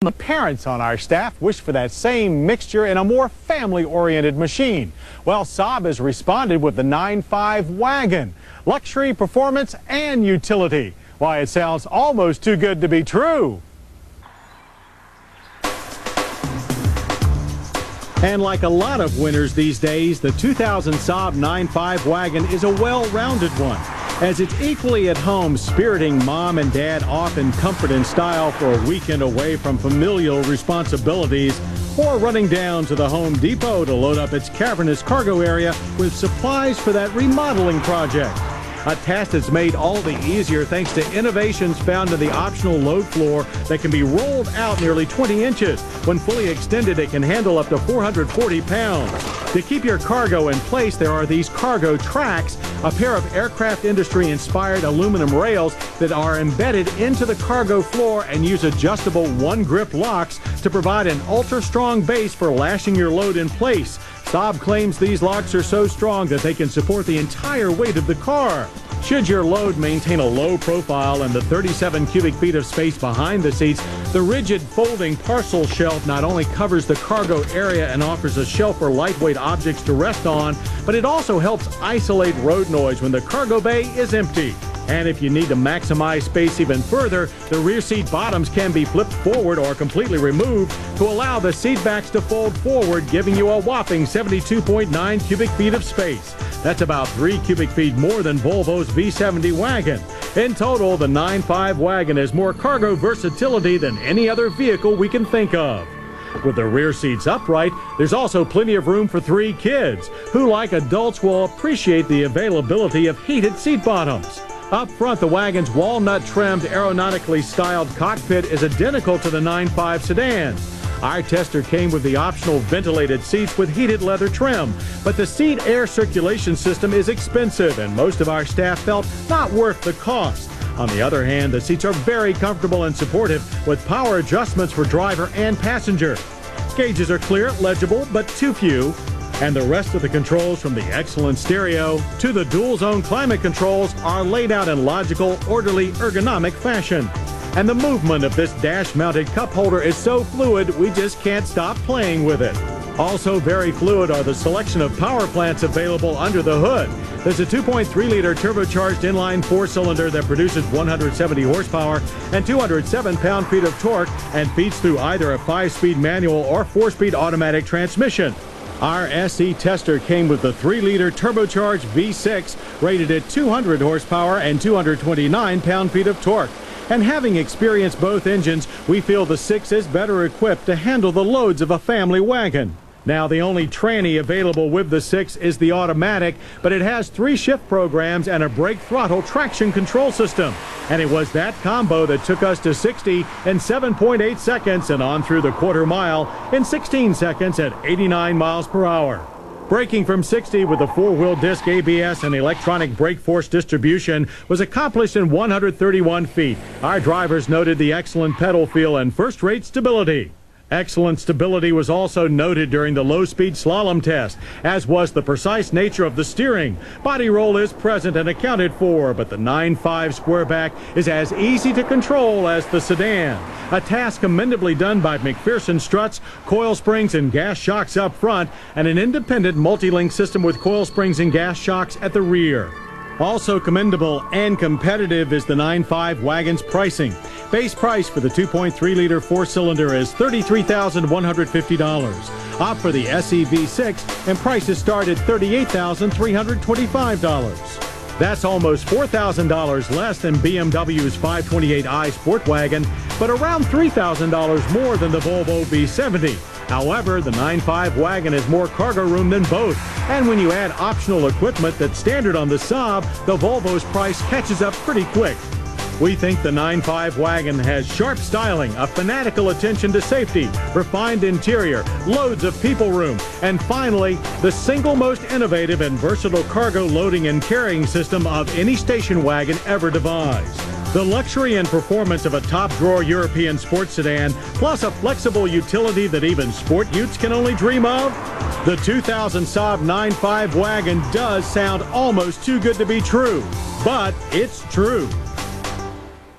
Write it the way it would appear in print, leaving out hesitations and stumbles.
The parents on our staff wish for that same mixture in a more family-oriented machine. Well, Saab has responded with the 9.5 wagon. Luxury, performance, and utility. Why, it sounds almost too good to be true. And like a lot of winners these days, the 2000 Saab 9.5 wagon is a well-rounded one, as it's equally at home, spiriting mom and dad off in comfort and style for a weekend away from familial responsibilities, or running down to the Home Depot to load up its cavernous cargo area with supplies for that remodeling project. A task that's made all the easier thanks to innovations found in the optional load floor that can be rolled out nearly 20 inches. When fully extended, it can handle up to 440 pounds. To keep your cargo in place, there are these cargo tracks, a pair of aircraft industry-inspired aluminum rails that are embedded into the cargo floor and use adjustable one-grip locks to provide an ultra-strong base for lashing your load in place. Saab claims these locks are so strong that they can support the entire weight of the car. Should your load maintain a low profile and the 37 cubic feet of space behind the seats, the rigid folding parcel shelf not only covers the cargo area and offers a shelf for lightweight objects to rest on, but it also helps isolate road noise when the cargo bay is empty. And if you need to maximize space even further, the rear seat bottoms can be flipped forward or completely removed to allow the seat backs to fold forward, giving you a whopping 72.9 cubic feet of space. That's about 3 cubic feet more than Volvo's V70 wagon. In total, the 9.5 wagon has more cargo versatility than any other vehicle we can think of. With the rear seats upright, there's also plenty of room for 3 kids, who, like adults, will appreciate the availability of heated seat bottoms. Up front, the wagon's walnut-trimmed, aeronautically styled cockpit is identical to the 9.5 sedan. Our tester came with the optional ventilated seats with heated leather trim, but the seat air circulation system is expensive, and most of our staff felt not worth the cost. On the other hand, the seats are very comfortable and supportive, with power adjustments for driver and passenger. Gauges are clear, legible, but too few. And the rest of the controls, from the excellent stereo to the dual-zone climate controls, are laid out in logical, orderly, ergonomic fashion. And the movement of this dash-mounted cup holder is so fluid, we just can't stop playing with it. Also very fluid are the selection of power plants available under the hood. There's a 2.3-liter turbocharged inline 4-cylinder that produces 170 horsepower and 207 pound-feet of torque and feeds through either a 5-speed manual or 4-speed automatic transmission. Our SE tester came with the 3-liter turbocharged V6 rated at 200 horsepower and 229 pound-feet of torque. And having experienced both engines, we feel the 6 is better equipped to handle the loads of a family wagon. Now, the only tranny available with the 6 is the automatic, but it has 3 shift programs and a brake throttle traction control system. And it was that combo that took us to 60 in 7.8 seconds and on through the quarter mile in 16 seconds at 89 miles per hour. Braking from 60 with a 4-wheel disc ABS and electronic brake force distribution was accomplished in 131 feet. Our drivers noted the excellent pedal feel and first-rate stability. Excellent stability was also noted during the low-speed slalom test, as was the precise nature of the steering. Body roll is present and accounted for, but the 9.5 Squareback is as easy to control as the sedan. A task commendably done by McPherson struts, coil springs, and gas shocks up front, and an independent multi-link system with coil springs and gas shocks at the rear. Also commendable and competitive is the 9.5 wagon's pricing. Base price for the 2.3-liter 4-cylinder is $33,150. Opt for the SE V6 and prices start at $38,325. That's almost $4,000 less than BMW's 528i Sport Wagon, but around $3,000 more than the Volvo V70. However, the 9.5 wagon has more cargo room than both, and when you add optional equipment that's standard on the Saab, the Volvo's price catches up pretty quick. We think the 9.5 wagon has sharp styling, a fanatical attention to safety, refined interior, loads of people room, and finally, the single most innovative and versatile cargo loading and carrying system of any station wagon ever devised. The luxury and performance of a top-drawer European sports sedan, plus a flexible utility that even sport utes can only dream of? The 2000 Saab 9.5 wagon does sound almost too good to be true, but it's true.